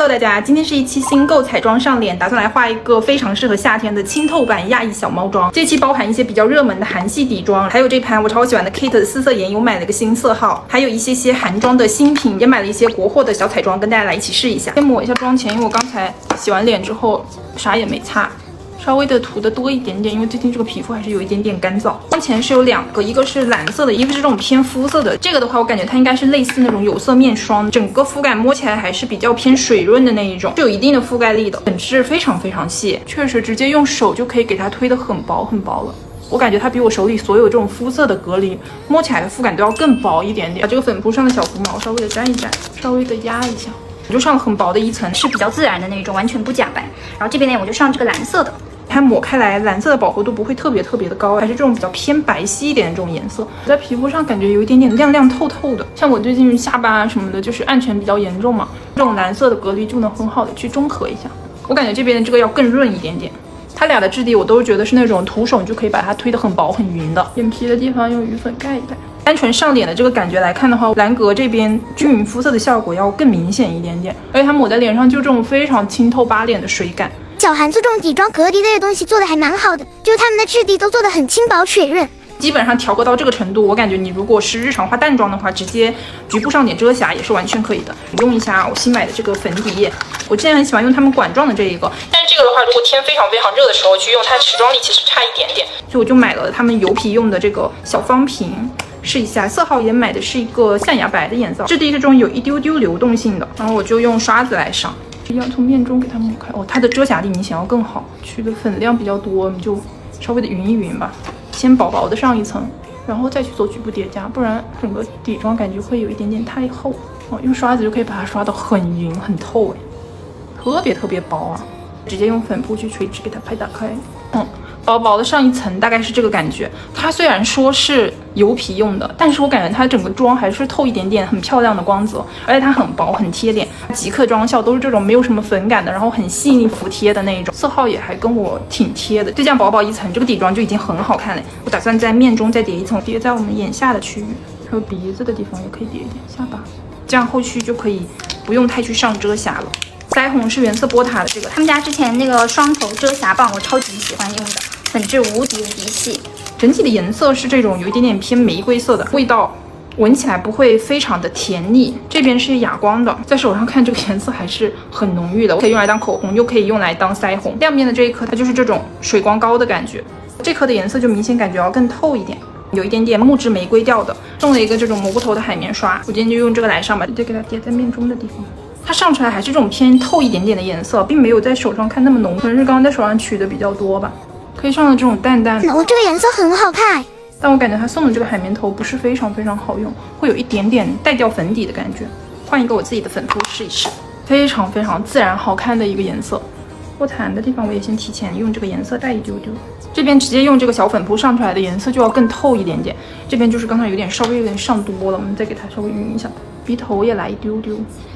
Hello， 大家，今天是一期新购彩妆上脸，打算来画一个非常适合夏天的清透版亚裔小猫妆。这期包含一些比较热门的韩系底妆，还有这盘我超喜欢的 Kate 的4色眼影，我买了个新色号，还有一些韩妆的新品，也买了一些国货的小彩妆，跟大家来一起试一下。先抹一下妆前，因为我刚才洗完脸之后啥也没擦。 稍微的涂的多一点点，因为最近这个皮肤还是有一点点干燥。妆前是有2个，一个是蓝色的，一个是这种偏肤色的。这个的话，我感觉它应该是类似那种有色面霜，整个肤感摸起来还是比较偏水润的那一种，是有一定的覆盖力的，粉质非常非常细，确实直接用手就可以给它推得很薄很薄了。 我感觉它比我手里所有这种肤色的隔离摸起来的肤感都要更薄一点点。把这个粉扑上的小狐毛稍微的沾一沾，稍微的压一下，我就上了很薄的一层，是比较自然的那种，完全不假白。然后这边呢，我就上这个蓝色的。 它抹开来，蓝色的饱和度不会特别的高，还是这种比较偏白皙一点的这种颜色，在皮肤上感觉有一点点亮亮透透的。像我最近下巴啊什么的，就是暗沉比较严重嘛，这种蓝色的隔离就能很好的去中和一下。我感觉这边的这个要更润一点点。它俩的质地我都觉得是那种徒手就可以把它推得很薄很匀的。眼皮的地方用余粉盖一盖。单纯上脸的这个感觉来看的话，蓝格这边均匀肤色的效果要更明显一点点，而且它抹在脸上就这种非常清透扒脸的水感。 小韩做这种底妆隔离类的东西做的还蛮好的，就他们的质地都做得很轻薄水润，基本上调和到这个程度，我感觉你如果是日常化淡妆的话，直接局部上点遮瑕也是完全可以的。用一下我新买的这个粉底液，我之前很喜欢用他们管状的这一个，但是这个的话，如果天非常热的时候去用，它持妆力其实差一点点，所以我就买了他们油皮用的这个小方瓶。 试一下，色号也买的是一个象牙白的颜色，质地是这种有一丢丢流动性的，然后我就用刷子来上，要从面中给它抹开。哦，它的遮瑕力明显要更好，取的粉量比较多，你就稍微的匀一匀吧，先薄薄的上一层，然后再去做局部叠加，不然整个底妆感觉会有一点点太厚。哦，用刷子就可以把它刷得很匀很透，特别薄啊，直接用粉扑去垂直给它拍打开，薄薄的上一层大概是这个感觉。它虽然说是油皮用的，但是我感觉它整个妆还是透一点点很漂亮的光泽，而且它很薄很贴脸，即刻妆效都是这种没有什么粉感的，然后很细腻服帖的那一种。色号也还跟我挺贴的，就这样薄薄一层，这个底妆就已经很好看了。我打算在面中再叠一层，叠在我们眼下的区域，还有鼻子的地方也可以叠一点，下巴，这样后续就可以不用太去上遮瑕了。腮红是原色波塔的这个，他们家之前那个双头遮瑕棒我超级喜欢用的。 粉质无敌细，整体的颜色是这种有一点点偏玫瑰色的，味道闻起来不会非常的甜腻。这边是哑光的，在手上看这个颜色还是很浓郁的，可以用来当口红，又可以用来当腮红。亮面的这一颗它就是这种水光膏的感觉，这颗的颜色就明显感觉要更透一点，有一点点木质玫瑰调的。送了一个这种蘑菇头的海绵刷，我今天就用这个来上吧，直接给它叠在面中的地方。 它上出来还是这种偏透一点点的颜色，并没有在手上看那么浓，可能是刚刚在手上取的比较多吧。可以上的这种淡淡的，哦，这个颜色很好看。但我感觉它送的这个海绵头不是非常好用，会有一点点带掉粉底的感觉。换一个我自己的粉扑试一试，非常自然好看的一个颜色。卧蚕的地方我也先提前用这个颜色带一丢丢，这边直接用这个小粉扑上出来的颜色就要更透一点点。这边就是刚才稍微有点上多了，我们再给它稍微匀一下。鼻头也来一丢丢，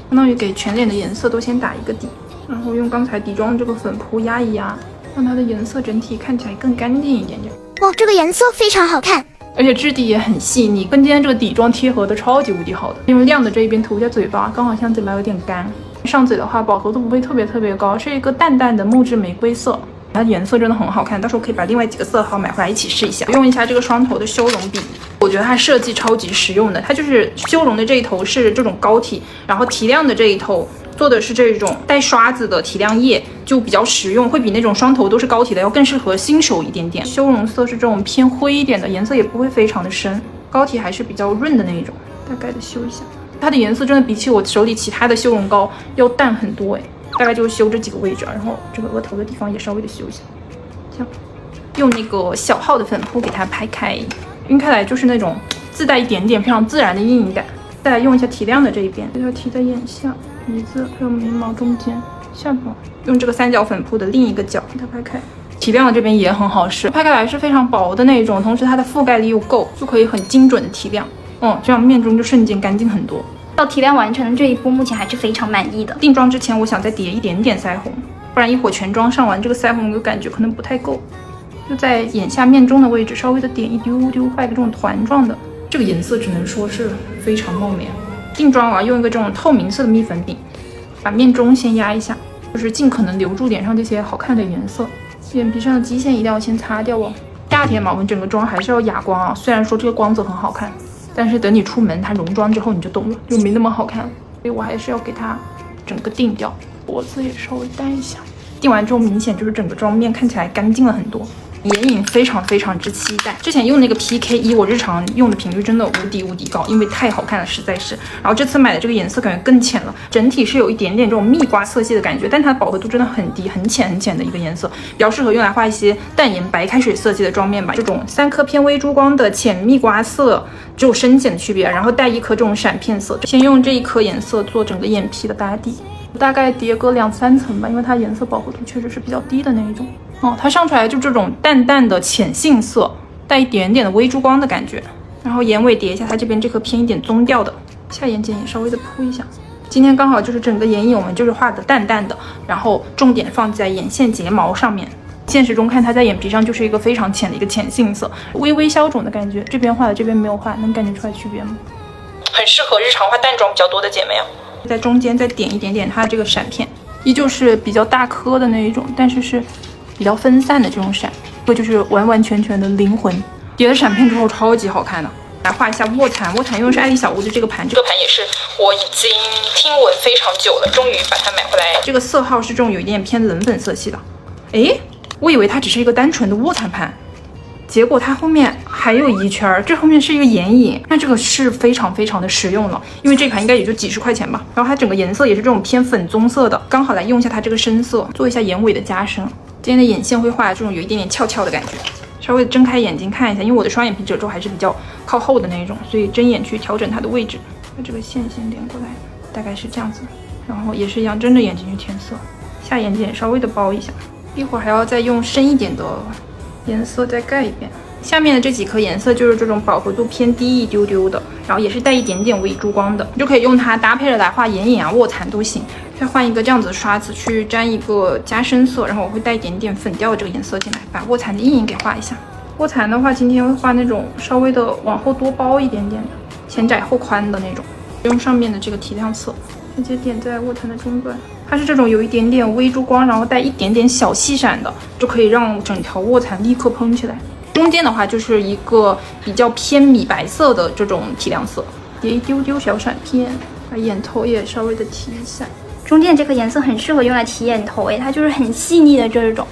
相当于给全脸的颜色都先打一个底，然后用刚才底妆这个粉扑压一压，让它的颜色整体看起来更干净一点点。哇，这个颜色非常好看，而且质地也很细腻，跟今天这个底妆贴合的超级无敌好的。用亮的这一边涂一下嘴巴，刚好像嘴巴有点干。上嘴的话，饱和度不会特别高，是一个淡淡的木质玫瑰色。 它的颜色真的很好看，到时候可以把另外几个色号买回来一起试一下。用一下这个双头的修容笔，我觉得它设计超级实用的。它就是修容的这一头是这种膏体，然后提亮的这一头做的是这种带刷子的提亮液，就比较实用，会比那种双头都是膏体的要更适合新手一点点。修容色是这种偏灰一点的，颜色也不会非常的深，膏体还是比较润的那一种。大概的修一下，它的颜色真的比起我手里其他的修容膏要淡很多哎。 大概就修这几个位置，然后这个额头的地方也稍微的修一下，这样用那个小号的粉扑给它拍开，晕开来就是那种自带一点点非常自然的阴影感。再来用一下提亮的这一边，给它提在眼下、鼻子还有眉毛中间、下巴，用这个三角粉扑的另一个角给它拍开。提亮的这边也很好使，拍开来是非常薄的那种，同时它的覆盖力又够，就可以很精准的提亮。这样面中就瞬间干净很多。 到提亮完成的这一步，目前还是非常满意的。定妆之前，我想再叠一点点腮红，不然一会儿全妆上完，这个腮红有感觉可能不太够。就在眼下面中的位置稍微的点一丢丢，画一个这种团状的。这个颜色只能说是非常梦脸。定妆啊，用一个这种透明色的蜜粉饼，把面中先压一下，就是尽可能留住脸上这些好看的颜色。眼皮上的基线一定要先擦掉哦。夏天嘛，我们整个妆还是要哑光啊。虽然说这个光泽很好看，但是等你出门它溶妆之后你就懂了，就没那么好看。所以我还是要给它整个定掉，脖子也稍微带一下。定完之后明显就是整个妆面看起来干净了很多。眼影非常之期待，之前用那个 PK1，我日常用的频率真的无敌高，因为太好看了，实在是。然后这次买的这个颜色感觉更浅了，整体是有一点点这种蜜瓜色系的感觉，但它的饱和度真的很低，很浅的一个颜色，比较适合用来画一些淡颜白开水色系的妆面吧。这种3颗偏微珠光的浅蜜瓜色，只有深浅的区别，然后带1颗这种闪片色。先用这一颗颜色做整个眼皮的打底，大概叠个2-3层吧，因为它颜色饱和度确实是比较低的那一种。它上出来就这种淡的浅杏色，带一点点的微珠光的感觉。然后眼尾叠一下它这边这颗偏一点棕调的，下眼睑也稍微的铺一下。今天刚好就是整个眼影我们就是画的淡的，然后重点放在眼线睫毛上面。现实中看它在眼皮上就是一个非常浅的一个浅杏色，微消肿的感觉。这边画的这边没有画，能感觉出来区别吗？很适合日常画淡妆比较多的姐妹啊。在中间再点一点点它这个闪片，依旧是比较大颗的那一种，但是比较分散的这种闪，这就是完全的灵魂。叠了闪片之后超级好看的。来画一下卧蚕，卧蚕用的是爱丽小屋的这个盘，这个盘也是我已经听闻非常久了，终于把它买回来。这个色号是这种有一点偏冷粉色系的。诶，我以为它只是一个单纯的卧蚕盘，结果它后面还有一圈，这后面是一个眼影，那这个是非常的实用了，因为这盘应该也就几十块钱吧。然后它整个颜色也是这种偏粉棕色的，刚好来用一下它这个深色，做一下眼尾的加深。今天的眼线会画这种有一点点翘的感觉，稍微睁开眼睛看一下，因为我的双眼皮褶皱还是比较靠后的那一种，所以睁眼去调整它的位置。把这个线先连过来，大概是这样子，然后也是一样睁着眼睛去填色，下眼睑稍微的包一下，一会儿还要再用深一点的颜色再盖一遍。下面的这几颗颜色就是这种饱和度偏低一丢丢的，然后也是带一点点微珠光的，你就可以用它搭配着来画眼影啊、卧蚕都行。再换一个这样子的刷子去沾一个加深色，然后我会带一点点粉调的这个颜色进来，把卧蚕的阴影给画一下。卧蚕的话，今天会画那种稍微的往后多包一点点的，前窄后宽的那种，用上面的这个提亮色直接点在卧蚕的中段。它是这种有一点点微珠光，然后带一点点小细闪的，就可以让整条卧蚕立刻蓬起来。中间的话就是一个比较偏米白色的这种提亮色，叠一丢丢小闪片，把眼头也稍微的提一下。中间这颗颜色很适合用来提眼头，它就是很细腻的这种，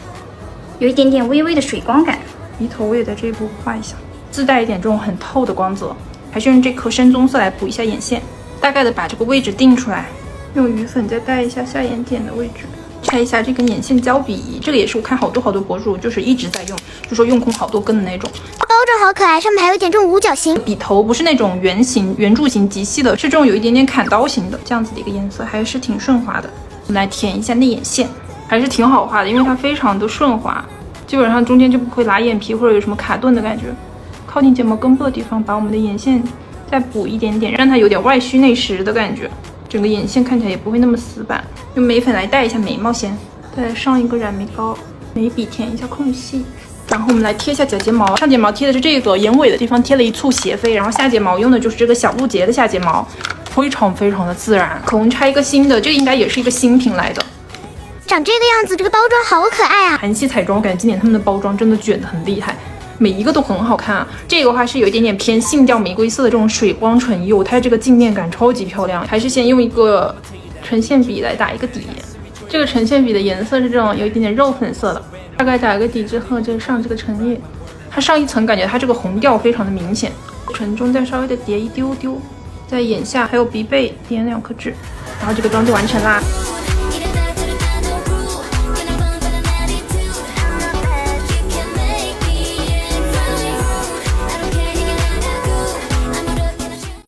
有一点点微微的水光感。鼻头我也在这一步画一下，自带一点这种很透的光泽，还是用这颗深棕色来补一下眼线，大概的把这个位置定出来，用余粉再带一下下眼睑的位置。拆一下这根眼线胶笔，这个也是我看好多博主就是一直在用，就说用空好多根的那种。包装好可爱，上面还有一点这种五角星。笔头不是那种圆柱形极细的，是这种有一点点砍刀型的，这样子的一个颜色，还是挺顺滑的。我们来填一下内眼线，还是挺好画的，因为它非常的顺滑，基本上中间就不会拉眼皮或者有什么卡顿的感觉。靠近睫毛根部的地方，把我们的眼线再补一点点，让它有点外虚内实的感觉。整个眼线看起来也不会那么死板，用眉粉来带一下眉毛先，再来上一个染眉膏，眉笔填一下空隙，然后我们来贴一下假睫毛。上睫毛贴的是这个，眼尾的地方贴了一簇斜飞，然后下睫毛用的就是这个小鹿睫的下睫毛，非常的自然。口红拆一个新的，这个应该也是一个新品来的，长这个样子，这个包装好可爱啊！韩系彩妆，感觉今年他们的包装真的卷得很厉害。每一个都很好看啊！这个的话是有一点点偏杏调玫瑰色的这种水光唇釉，它这个镜面感超级漂亮。还是先用一个唇线笔来打一个底，这个唇线笔的颜色是这种有一点点肉粉色的。大概打个底之后，就上这个唇液，它上一层感觉它这个红调非常的明显，唇中再稍微的叠一丢丢，在眼下还有鼻背点2颗痣，然后这个妆就完成啦。